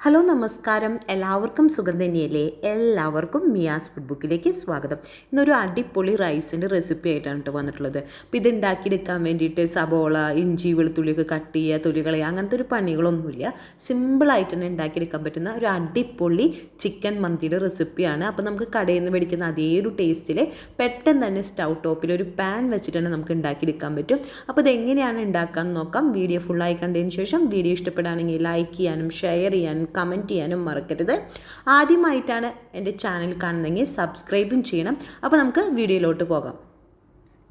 Hello നമസ്കാരം, എല്ലാവർക്കും സുഖം തന്നെയല്ലേ? എല്ലാവർക്കും മിയാസ് ഫുഡ്ബുക്കിലേക്ക് സ്വാഗതം. ഇന്നൊരു അടിപൊളി റൈസിൻ്റെ റെസിപ്പി ആയിട്ടാണ് കേട്ടോ വന്നിട്ടുള്ളത്. അപ്പോൾ ഇത് ഉണ്ടാക്കിയെടുക്കാൻ വേണ്ടിയിട്ട് സബോള, ഇഞ്ചി, വെളുത്തുള്ളിയൊക്കെ കട്ട് ചെയ്യുക, തൊലി കളയുക, അങ്ങനത്തെ ഒരു പണികളൊന്നുമില്ല. സിമ്പിളായിട്ട് തന്നെ ഉണ്ടാക്കിയെടുക്കാൻ പറ്റുന്ന ഒരു അടിപൊളി ചിക്കൻ മന്തിയുടെ റെസിപ്പിയാണ്. അപ്പോൾ നമുക്ക് കടയിൽ നിന്ന് മേടിക്കുന്ന അതേ ഒരു ടേസ്റ്റിൽ പെട്ടെന്ന് തന്നെ സ്റ്റൗ ടോപ്പിൽ ഒരു പാൻ വെച്ചിട്ട് തന്നെ നമുക്ക് ഉണ്ടാക്കിയെടുക്കാൻ പറ്റും. അപ്പോൾ ഇതെങ്ങനെയാണ് ഉണ്ടാക്കാമെന്ന് നോക്കാം. വീഡിയോ ഫുള്ളായി കണ്ടതിന് ശേഷം വീഡിയോ ഇഷ്ടപ്പെടുകയാണെങ്കിൽ ലൈക്ക് ചെയ്യാനും ഷെയർ ചെയ്യാനും കമൻറ്റ് ചെയ്യാനും മറക്കരുത്. ആദ്യമായിട്ടാണ് എൻ്റെ ചാനൽ കാണുന്നതെങ്കിൽ സബ്സ്ക്രൈബും ചെയ്യണം. അപ്പോൾ നമുക്ക് വീഡിയോയിലോട്ട് പോകാം.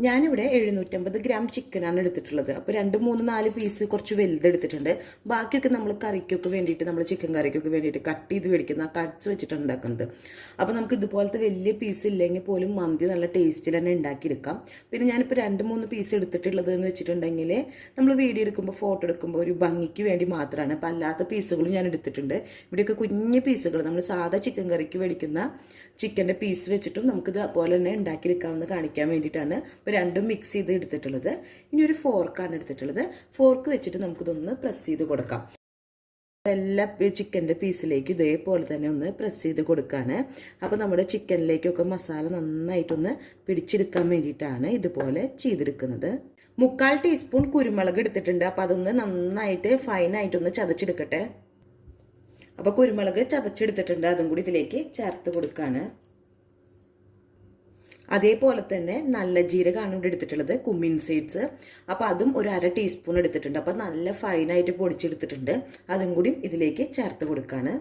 ഞാനിവിടെ 750 ഗ്രാം ചിക്കനാണ് എടുത്തിട്ടുള്ളത്. അപ്പോൾ 2, 3, 4 പീസ് കുറച്ച് വലുതെടുത്തിട്ടുണ്ട്. ബാക്കിയൊക്കെ നമ്മൾ കറിക്കൊക്കെ വേണ്ടിയിട്ട്, നമ്മൾ ചിക്കൻ കറിക്കൊക്കെ വേണ്ടിയിട്ട് കട്ട് ചെയ്ത് മേടിക്കുന്ന കട്ട്സ് വെച്ചിട്ടാണ് ഉണ്ടാക്കുന്നത്. അപ്പോൾ നമുക്ക് ഇതുപോലത്തെ വലിയ പീസ് ഇല്ലെങ്കിൽ പോലും മന്തി നല്ല ടേസ്റ്റിൽ തന്നെ ഉണ്ടാക്കിയെടുക്കാം. പിന്നെ ഞാനിപ്പോൾ 2, 3 പീസ് എടുത്തിട്ടുള്ളത് എന്ന് വെച്ചിട്ടുണ്ടെങ്കിൽ നമ്മൾ വീഡിയോ എടുക്കുമ്പോൾ, ഫോട്ടോ എടുക്കുമ്പോൾ ഒരു ഭംഗിക്ക് വേണ്ടി മാത്രമാണ്. അപ്പോൾ അല്ലാത്ത പീസുകളും ഞാൻ എടുത്തിട്ടുണ്ട്. ഇവിടെയൊക്കെ കുഞ്ഞു പീസുകൾ, നമ്മൾ സാധാ ചിക്കൻ കറിക്ക് മേടിക്കുന്ന ചിക്കൻ്റെ പീസ് വെച്ചിട്ടും നമുക്കിത് അതുപോലെ തന്നെ ഉണ്ടാക്കിയെടുക്കാമെന്ന് കാണിക്കാൻ വേണ്ടിയിട്ടാണ് ഇപ്പോൾ രണ്ടും മിക്സ് ചെയ്ത് എടുത്തിട്ടുള്ളത്. ഇനി ഒരു ഫോർക്കാണ് എടുത്തിട്ടുള്ളത്. ഫോർക്ക് വെച്ചിട്ട് നമുക്കിതൊന്ന് പ്രസ് ചെയ്ത് കൊടുക്കാം. എല്ലാ ചിക്കൻ്റെ പീസിലേക്ക് ഇതേപോലെ തന്നെ ഒന്ന് പ്രസ് ചെയ്ത് കൊടുക്കുകയാണ്. അപ്പോൾ നമ്മുടെ ചിക്കനിലേക്കൊക്കെ മസാല നന്നായിട്ടൊന്ന് പിടിച്ചെടുക്കാൻ വേണ്ടിയിട്ടാണ് ഇതുപോലെ ചെയ്തെടുക്കുന്നത്. 1/4 ടീസ്പൂൺ കുരുമുളക് എടുത്തിട്ടുണ്ട്. അപ്പോൾ അതൊന്ന് നന്നായിട്ട് ഫൈനായിട്ടൊന്ന് ചതച്ചെടുക്കട്ടെ. അപ്പോൾ കുരുമുളക് ചതച്ചെടുത്തിട്ടുണ്ട്, അതും കൂടി ഇതിലേക്ക് ചേർത്ത് കൊടുക്കുകയാണ്. അതേപോലെ തന്നെ നല്ല ജീരകമാണ് ഇവിടെ എടുത്തിട്ടുള്ളത്, കുമിൻ സീഡ്സ്. അപ്പോൾ അതും ഒരു 1/2 ടീസ്പൂൺ എടുത്തിട്ടുണ്ട്. അപ്പോൾ നല്ല ഫൈനായിട്ട് പൊടിച്ചെടുത്തിട്ടുണ്ട്, അതും കൂടി ഇതിലേക്ക് ചേർത്ത് കൊടുക്കുകയാണ്.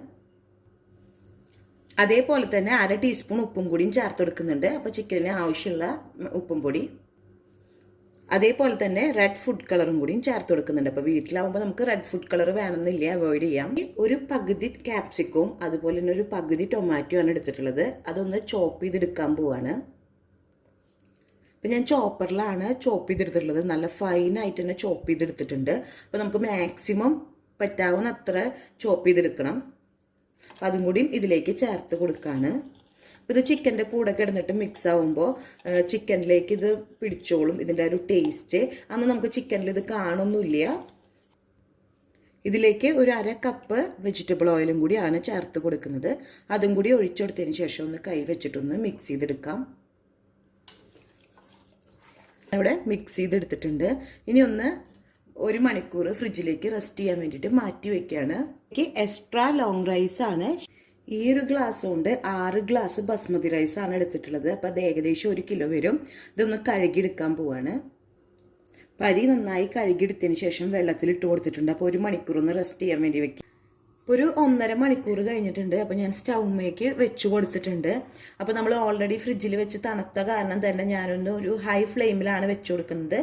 അതേപോലെ തന്നെ 1/2 ടീസ്പൂൺ ഉപ്പും കൂടിയും ചേർത്ത് കൊടുക്കുന്നുണ്ട്. അപ്പോൾ ചിക്കനിന് ആവശ്യമുള്ള ഉപ്പും പൊടി. അതേപോലെ തന്നെ റെഡ് ഫുഡ് കളറും കൂടിയും ചേർത്ത് കൊടുക്കുന്നുണ്ട്. അപ്പോൾ വീട്ടിലാവുമ്പോൾ നമുക്ക് റെഡ് ഫുഡ് കളർ വേണമെന്നില്ല, അവോയ്ഡ് ചെയ്യാം. ഒരു പകുതി ക്യാപ്സിക്കവും അതുപോലെ തന്നെ ഒരു പകുതി ടൊമാറ്റോ ആണ് എടുത്തിട്ടുള്ളത്. അതൊന്ന് ചോപ്പ് ചെയ്തെടുക്കാൻ പോവാണ്. അപ്പോൾ ഞാൻ ചോപ്പറിലാണ് ചോപ്പ് ചെയ്തെടുത്തിട്ടുള്ളത്. നല്ല ഫൈനായിട്ട് തന്നെ ചോപ്പ് ചെയ്തെടുത്തിട്ടുണ്ട്. അപ്പോൾ നമുക്ക് മാക്സിമം പറ്റാവുന്ന അത്ര ചോപ്പ് ചെയ്തെടുക്കണം. അപ്പോൾ അതും കൂടിയും ഇതിലേക്ക് ചേർത്ത് കൊടുക്കുകയാണ്. ഇത് ചിക്കൻ്റെ കൂടെ കിടന്നിട്ട് മിക്സ് ആവുമ്പോൾ ചിക്കനിലേക്ക് ഇത് പിടിച്ചോളും, ഇതിൻ്റെ ഒരു ടേസ്റ്റ്. അന്ന് നമുക്ക് ചിക്കനിൽ ഇത് കാണുന്നില്ല. ഇതിലേക്ക് ഒരു 1/2 കപ്പ് വെജിറ്റബിൾ ഓയിലും കൂടിയാണ് ചേർത്ത് കൊടുക്കുന്നത്. അതും കൂടി ഒഴിച്ചെടുത്തതിന് ശേഷം ഒന്ന് കൈ വെച്ചിട്ടൊന്ന് മിക്സ് ചെയ്തെടുക്കാം. ഇവിടെ മിക്സ് ചെയ്തെടുത്തിട്ടുണ്ട്. ഇനി ഒന്ന് 1 മണിക്കൂർ ഫ്രിഡ്ജിലേക്ക് റെസ്റ്റ് ചെയ്യാൻ വേണ്ടിയിട്ട് മാറ്റി വയ്ക്കുകയാണ്. എക്സ്ട്രാ ലോങ് റൈസാണ്. ഈ ഒരു ഗ്ലാസ് കൊണ്ട് 6 ഗ്ലാസ് ബസ്മതി റൈസാണ് എടുത്തിട്ടുള്ളത്. അപ്പോൾ അത് ഏകദേശം 1 കിലോ വരും. ഇതൊന്ന് കഴുകിയെടുക്കാൻ പോവാണ്. അരി നന്നായി കഴുകിയെടുത്തതിന് ശേഷം വെള്ളത്തിലിട്ട് കൊടുത്തിട്ടുണ്ട്. അപ്പോൾ 1 മണിക്കൂർ ഒന്ന് റെസ്റ്റ് ചെയ്യാൻ വേണ്ടി വെക്കും. ഒരു 1.5 മണിക്കൂർ കഴിഞ്ഞിട്ടുണ്ട്. അപ്പോൾ ഞാൻ സ്റ്റൗമേക്ക് വെച്ച് കൊടുത്തിട്ടുണ്ട്. അപ്പോൾ നമ്മൾ ഓൾറെഡി ഫ്രിഡ്ജിൽ വെച്ച് തണുത്ത കാരണം തന്നെ ഒരു ഹൈ ഫ്ലെയിമിലാണ് വെച്ച് കൊടുക്കുന്നത്.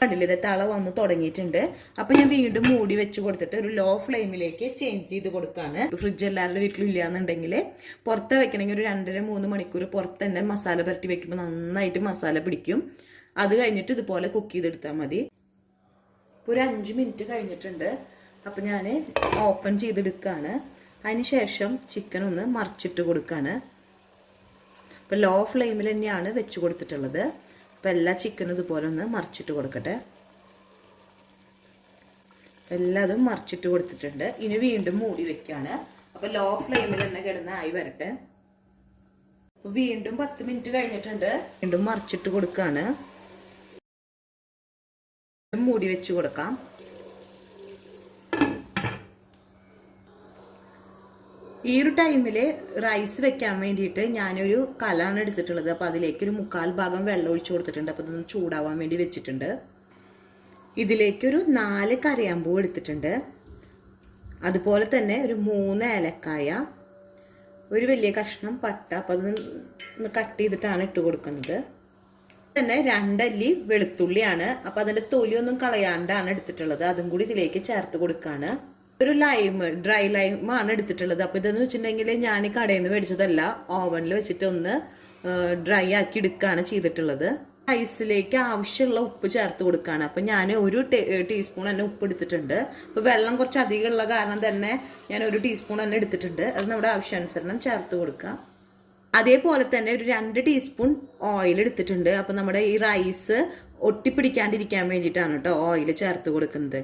കണ്ടില്ലേ, ഇത് തള വന്ന് തുടങ്ങിയിട്ടുണ്ട്. അപ്പോൾ ഞാൻ വീണ്ടും മൂടി വെച്ച് കൊടുത്തിട്ട് ഒരു ലോ ഫ്ലെയിമിലേക്ക് ചേഞ്ച് ചെയ്ത് കൊടുക്കുകയാണ്. ഫ്രിഡ്ജ് എല്ലാവരുടെ വീട്ടിലും ഇല്ലയെന്നുണ്ടെങ്കിൽ പുറത്ത് വെക്കണമെങ്കിൽ ഒരു 2-3 മണിക്കൂർ പുറത്ത് തന്നെ മസാല പുരട്ടി വെക്കുമ്പോൾ നന്നായിട്ട് മസാല പിടിക്കും. അത് കഴിഞ്ഞിട്ട് ഇതുപോലെ കുക്ക് ചെയ്തെടുത്താൽ മതി. ഇപ്പോൾ ഒരു 5 മിനിറ്റ് കഴിഞ്ഞിട്ടുണ്ട്. അപ്പോൾ ഞാൻ ഓപ്പൺ ചെയ്തെടുക്കുകയാണ്. അതിന് ശേഷം ചിക്കൻ ഒന്ന് മറിച്ചിട്ട് കൊടുക്കുകയാണ്. അപ്പോൾ ലോ ഫ്ലെയിമിൽ തന്നെയാണ് വെച്ച് കൊടുത്തിട്ടുള്ളത്. അപ്പോൾ എല്ലാ ചിക്കനും ഇതുപോലെ ഒന്ന് മറിച്ചിട്ട് കൊടുക്കട്ടെ. എല്ലാതും മറിച്ചിട്ട് കൊടുത്തിട്ടുണ്ട്. ഇനി വീണ്ടും മൂടി വെക്കുകയാണ്. അപ്പോൾ ലോ ഫ്ലെയിമിൽ തന്നെ കിടന്ന് ആയി വരട്ടെ. അപ്പോൾ വീണ്ടും 10 മിനിറ്റ് കഴിഞ്ഞിട്ടുണ്ട്. വീണ്ടും മറിച്ചിട്ട് കൊടുക്കുകയാണ്. മൂടി വെച്ച് കൊടുക്കാം. ഈ ഒരു ടൈമിൽ റൈസ് വെക്കാൻ വേണ്ടിയിട്ട് ഞാനൊരു കലാണ് എടുത്തിട്ടുള്ളത്. അപ്പോൾ അതിലേക്ക് ഒരു 1/4 ഭാഗം വെള്ളം ഒഴിച്ച് കൊടുത്തിട്ടുണ്ട്. അപ്പോൾ ഇതൊന്ന് ചൂടാവാൻ വേണ്ടി വെച്ചിട്ടുണ്ട്. ഇതിലേക്കൊരു 4 കറിയാമ്പൂ എടുത്തിട്ടുണ്ട്. അതുപോലെ തന്നെ ഒരു 3 ഏലക്കായ, ഒരു വലിയ കഷ്ണം പട്ട. അപ്പോൾ അതൊന്ന് കട്ട് ചെയ്തിട്ടാണ് ഇട്ട് കൊടുക്കുന്നത്. തന്നെ 2 അല്ലി വെളുത്തുള്ളിയാണ്. അപ്പോൾ അതിൻ്റെ തൊലിയൊന്നും കളയാണ്ടാണ് എടുത്തിട്ടുള്ളത്. അതും കൂടി ഇതിലേക്ക് ചേർത്ത് കൊടുക്കുകയാണ്. ഒരു ഡ്രൈ ലൈമാണ് എടുത്തിട്ടുള്ളത്. അപ്പോൾ ഇതെന്ന് വെച്ചിട്ടുണ്ടെങ്കിൽ ഞാൻ കടയിൽ നിന്ന് മേടിച്ചതല്ല, ഓവനിൽ വെച്ചിട്ട് ഒന്ന് ഡ്രൈ ആക്കി എടുക്കുകയാണ് ചെയ്തിട്ടുള്ളത്. റൈസിലേക്ക് ആവശ്യമുള്ള ഉപ്പ് ചേർത്ത് കൊടുക്കുകയാണ്. അപ്പോൾ ഞാൻ 1 ടീസ്പൂൺ തന്നെ ഉപ്പ് എടുത്തിട്ടുണ്ട്. അപ്പോൾ വെള്ളം കുറച്ച് അധികം ഉള്ള കാരണം തന്നെ ഞാൻ 1 ടീസ്പൂൺ തന്നെ എടുത്തിട്ടുണ്ട്. അത് നമ്മുടെ ആവശ്യാനുസരണം ചേർത്ത് കൊടുക്കുക. അതേപോലെ തന്നെ ഒരു 2 ടീസ്പൂൺ ഓയിൽ എടുത്തിട്ടുണ്ട്. അപ്പോൾ നമ്മുടെ ഈ റൈസ് ഒട്ടിപ്പിടിക്കാണ്ടിരിക്കാൻ വേണ്ടിയിട്ടാണ് കേട്ടോ ഓയിൽ ചേർത്ത് കൊടുക്കുന്നത്.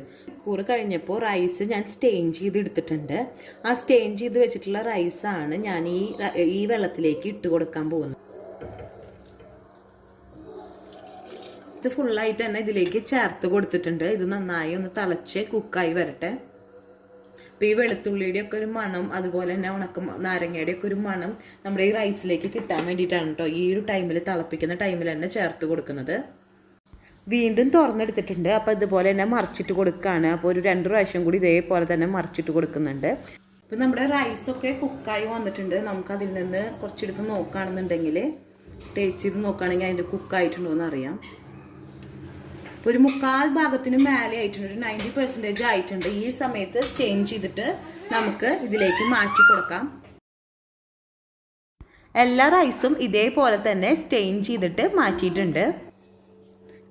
മണിക്കൂർ കഴിഞ്ഞപ്പോൾ റൈസ് ഞാൻ സ്റ്റെയിൻ ചെയ്ത് എടുത്തിട്ടുണ്ട്. ആ സ്റ്റെയിൻ ചെയ്ത് വെച്ചിട്ടുള്ള റൈസാണ് ഞാൻ ഈ വെള്ളത്തിലേക്ക് ഇട്ട് കൊടുക്കാൻ പോകുന്നത്. ഇത് ഫുള്ളായിട്ട് തന്നെ ഇതിലേക്ക് ചേർത്ത് കൊടുത്തിട്ടുണ്ട്. ഇത് നന്നായി ഒന്ന് തിളച്ച് കുക്കായി വരട്ടെ. അപ്പോൾ ഈ വെളുത്തുള്ളിയുടെ ഒക്കെ ഒരു മണം, അതുപോലെ തന്നെ നാരങ്ങയുടെ ഒക്കെ ഒരു മണം നമ്മുടെ ഈ റൈസിലേക്ക് കിട്ടാൻ വേണ്ടിയിട്ടാണ് കേട്ടോ ഈ ഒരു ടൈമിൽ, തിളപ്പിക്കുന്ന ടൈമിൽ തന്നെ ചേർത്ത് കൊടുക്കുന്നത്. വീണ്ടും തുറന്നെടുത്തിട്ടുണ്ട്. അപ്പോൾ ഇതുപോലെ തന്നെ മറിച്ചിട്ട് കൊടുക്കുകയാണ്. അപ്പോൾ ഒരു 2 പ്രാവശ്യം കൂടി ഇതേപോലെ തന്നെ മറിച്ചിട്ട് കൊടുക്കുന്നുണ്ട്. ഇപ്പം നമ്മുടെ റൈസൊക്കെ കുക്കായി വന്നിട്ടുണ്ട്. നമുക്കതിൽ നിന്ന് കുറച്ചെടുത്ത് നോക്കുകയാണെന്നുണ്ടെങ്കിൽ, ടേസ്റ്റ് ചെയ്ത് നോക്കുകയാണെങ്കിൽ അതിൻ്റെ കുക്കായിട്ടുണ്ടോ എന്ന് അറിയാം. ഒരു 3/4 ഭാഗത്തിന് മേലെ ആയിട്ടുണ്ട്, ഒരു 90% ആയിട്ടുണ്ട്. ഈ സമയത്ത് സ്റ്റെയിൻ ചെയ്തിട്ട് നമുക്ക് ഇതിലേക്ക് മാറ്റി കൊടുക്കാം. എല്ലാ റൈസും ഇതേപോലെ തന്നെ സ്റ്റെയിൻ ചെയ്തിട്ട് മാറ്റിയിട്ടുണ്ട്.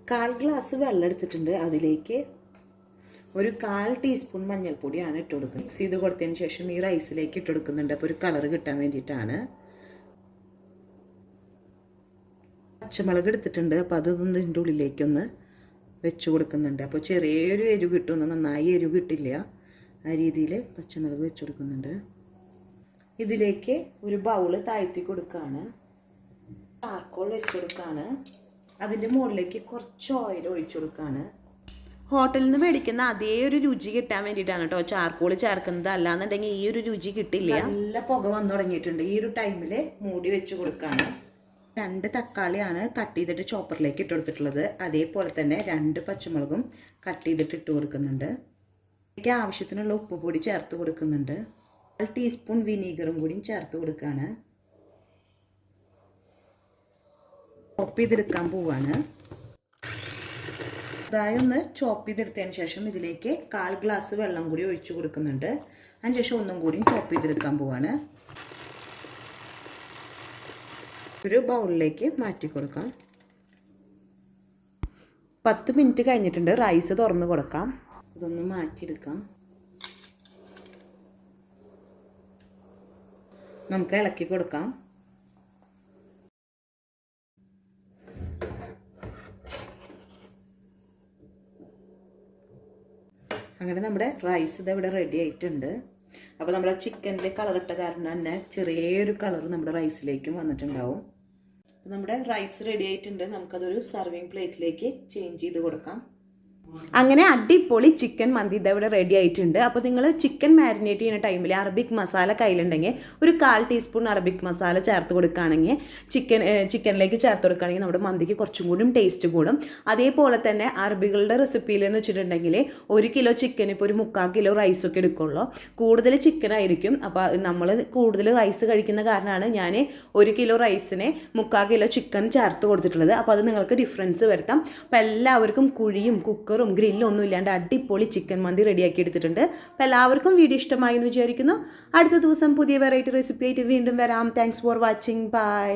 1/4 ഗ്ലാസ് വെള്ളം എടുത്തിട്ടുണ്ട്. അതിലേക്ക് ഒരു 1/4 ടീസ്പൂൺ മഞ്ഞൾപ്പൊടിയാണ് ഇട്ട് കൊടുക്കുന്നത്. മിക്സ് ചെയ്ത് കൊടുത്തതിന് ശേഷം ഈ റൈസിലേക്ക് ഇട്ട് കൊടുക്കുന്നുണ്ട്. അപ്പോൾ ഒരു കളർ കിട്ടാൻ വേണ്ടിയിട്ടാണ്. പച്ചമുളക് എടുത്തിട്ടുണ്ട്. അപ്പോൾ അതൊന്ന് ഇതിൻ്റെ ഉള്ളിലേക്കൊന്ന് വെച്ച് കൊടുക്കുന്നുണ്ട്. അപ്പോൾ ചെറിയൊരു എരിവ് കിട്ടും, നന്നായി എരിവ് കിട്ടില്ല. ആ രീതിയിൽ പച്ചമുളക് വെച്ച് കൊടുക്കുന്നുണ്ട്. ഇതിലേക്ക് ഒരു ബൗള് താഴ്ത്തി കൊടുക്കുകയാണ്. ചാർക്കോൾ വെച്ച് കൊടുക്കുകയാണ്. അതിൻ്റെ മുകളിലേക്ക് കുറച്ച് ഓയിൽ ഒഴിച്ചു കൊടുക്കുകയാണ്. ഹോട്ടലിൽ നിന്ന് മേടിക്കുന്ന അതേ ഒരു രുചി കിട്ടാൻ വേണ്ടിയിട്ടാണ് കേട്ടോ ചാർക്കോൾ ചേർക്കുന്നത്. അല്ലാന്നുണ്ടെങ്കിൽ ഈ ഒരു രുചി കിട്ടില്ല. നല്ല പുക വന്നു തുടങ്ങിയിട്ടുണ്ട്. ഈ ഒരു ടൈമിൽ മൂടി വെച്ച് കൊടുക്കുകയാണ്. 2 തക്കാളിയാണ് കട്ട് ചെയ്തിട്ട് ചോപ്പറിലേക്ക് ഇട്ട് കൊടുത്തിട്ടുള്ളത്. അതേപോലെ തന്നെ 2 പച്ചമുളകും കട്ട് ചെയ്തിട്ട് ഇട്ട് കൊടുക്കുന്നുണ്ട്. ഇതിലേക്ക് ആവശ്യത്തിനുള്ള ഉപ്പ് പൊടി ചേർത്ത് കൊടുക്കുന്നുണ്ട്. 1 ടീസ്പൂൺ വിനീഗറും കൂടിയും ചേർത്ത് കൊടുക്കുകയാണ്. ചോപ്പ് ചെയ്തെടുക്കാൻ പോവാണ്. അതായത് ഒന്ന് ചോപ്പ് ചെയ്തെടുത്തതിന് ശേഷം ഇതിലേക്ക് 1/4 ഗ്ലാസ് വെള്ളം കൂടി ഒഴിച്ചു കൊടുക്കുന്നുണ്ട്. അതിനുശേഷം ഒന്നും കൂടിയും ചോപ്പ് ചെയ്തെടുക്കാൻ പോവാണ്. ഒരു ബൗളിലേക്ക് മാറ്റി കൊടുക്കാം. 10 മിനിറ്റ് കഴിഞ്ഞിട്ടുണ്ട്. റൈസ് തുറന്ന് കൊടുക്കാം. ഇതൊന്ന് മാറ്റിയെടുക്കാം. നമുക്ക് ഇളക്കി കൊടുക്കാം. അങ്ങനെ നമ്മുടെ റൈസ് ഇതവിടെ റെഡി ആയിട്ടുണ്ട്. അപ്പോൾ നമ്മുടെ ചിക്കനിലെ കളറിട്ട കാരണം തന്നെ ചെറിയൊരു കളർ നമ്മുടെ റൈസിലേക്കും വന്നിട്ടുണ്ടാവും. അപ്പോൾ നമ്മുടെ റൈസ് റെഡി ആയിട്ടുണ്ട്. നമുക്കതൊരു സർവിങ് പ്ലേറ്റിലേക്ക് ചേഞ്ച് ചെയ്ത് കൊടുക്കാം. അങ്ങനെ അടിപൊളി ചിക്കൻ മന്തി ഇതവിടെ റെഡി ആയിട്ടുണ്ട്. അപ്പോൾ നിങ്ങൾ ചിക്കൻ മാരിനേറ്റ് ചെയ്യുന്ന ടൈമിൽ അറബിക് മസാല കയ്യിലുണ്ടെങ്കിൽ ഒരു 1/4 ടീസ്പൂൺ അറബിക് മസാല ചേർത്ത് കൊടുക്കുകയാണെങ്കിൽ ചിക്കനിലേക്ക് ചേർത്ത് കൊടുക്കുകയാണെങ്കിൽ നമ്മുടെ മന്തിക്ക് കുറച്ചും കൂടി ടേസ്റ്റ് കൂടും. അതേപോലെ തന്നെ അറബികളുടെ റെസിപ്പിയിലെന്ന് വെച്ചിട്ടുണ്ടെങ്കിൽ 1 കിലോ ചിക്കൻ ഇപ്പോൾ ഒരു 3/4 കിലോ റൈസൊക്കെ എടുക്കുള്ളൂ. കൂടുതൽ ചിക്കൻ ആയിരിക്കും. അപ്പോൾ നമ്മൾ കൂടുതൽ റൈസ് കഴിക്കുന്ന കാരണമാണ് ഞാൻ 1 കിലോ റൈസിന് 3/4 കിലോ ചിക്കൻ ചേർത്ത് കൊടുത്തിട്ടുള്ളത്. അപ്പോൾ അത് നിങ്ങൾക്ക് ഡിഫറൻസ് വരുത്താം. അപ്പോൾ എല്ലാവർക്കും കുഴിയും കുക്കറും ഗ്രില്ലും ഒന്നും ഇല്ലാണ്ട് അടിപൊളി ചിക്കൻ മന്തി റെഡിയാക്കി എടുത്തിട്ടുണ്ട്. അപ്പോൾ എല്ലാവർക്കും വീഡിയോ ഇഷ്ടമായി എന്ന് വിചാരിക്കുന്നു. അടുത്ത ദിവസം പുതിയ വെറൈറ്റി റെസിപ്പി ആയിട്ട് വീണ്ടും വരാം. Thanks for watching. ബൈ.